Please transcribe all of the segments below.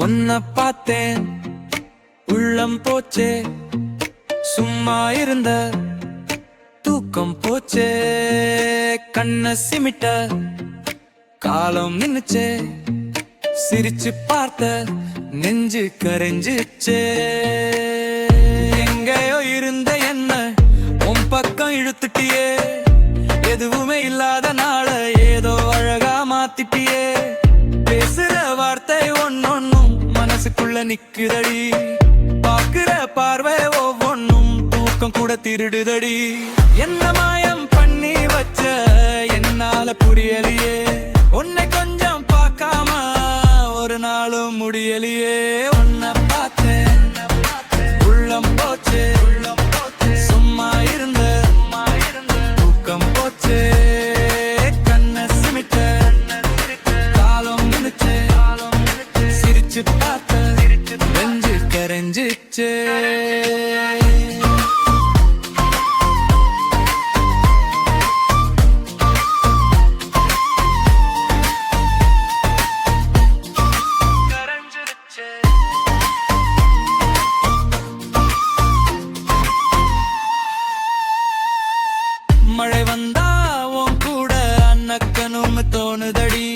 உன்னை பார்த்தேன் உள்ளம் போச்சே, சும்மா இருந்த தூக்கம் போச்சே, கண்ண சிமிட்ட காலம் நின்னுச்சே, சிரிச்சு பார்த்த நெஞ்சு கரைஞ்சிச்சே. எங்கேயோ இருந்த என்ன உன் பக்கம் இழுத்துட்டியே, எதுவுமே இல்லாத நாள ஏதோ அழகா மாத்திட்டியே. பேசுற வார்த்தை ஒன்னொன்னும் மனசுக்குள்ள நிக்குதடி, பாக்குற பார்வை ஒவ்வொன்னும் தூக்கம் கூட திருடுதடி. என்ன மாயம் பண்ணி வச்ச என்னால புரியலையே, உன்னை கொஞ்சம் பார்க்காம ஒரு நாளும் முடியலையே. உன்னை பார்த்தேன் உள்ளம் போச்சே, சும்மா இருந்த தூக்கம் போச்சே, கண்ண சிமிட்ட காலம் நின்னுச்சே, சிரிச்சு பார்த்த நெஞ்சு கரைஞ்சிச்சே. மழை வந்தா உன் கூட அன்னக்கனும் தோணுதடி,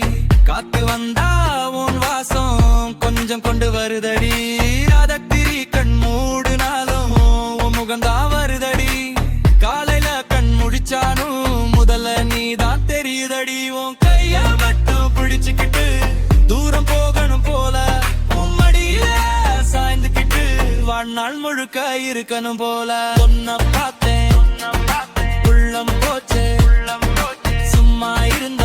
காத்து வந்தா உன் வாசம் கொஞ்சம் கொண்டு வருதடி. அதத்திரி கண் மூடுனாலும் உன் முகந்தா வருதடி, காலையில கண் முடிச்சானும் முதல்ல நீதான் தெரியுதடி. உன் கைய மட்டும் பிடிச்சுக்கிட்டு தூரம் போகணும் போல உன் மடியில சாய்ந்துக்கிட்டு வாழ்நாள் முழுக்க இருக்கணும் போல. உன்னை பார்த்தேன் உள்ளம் போச்சே, சும்மா இருந்த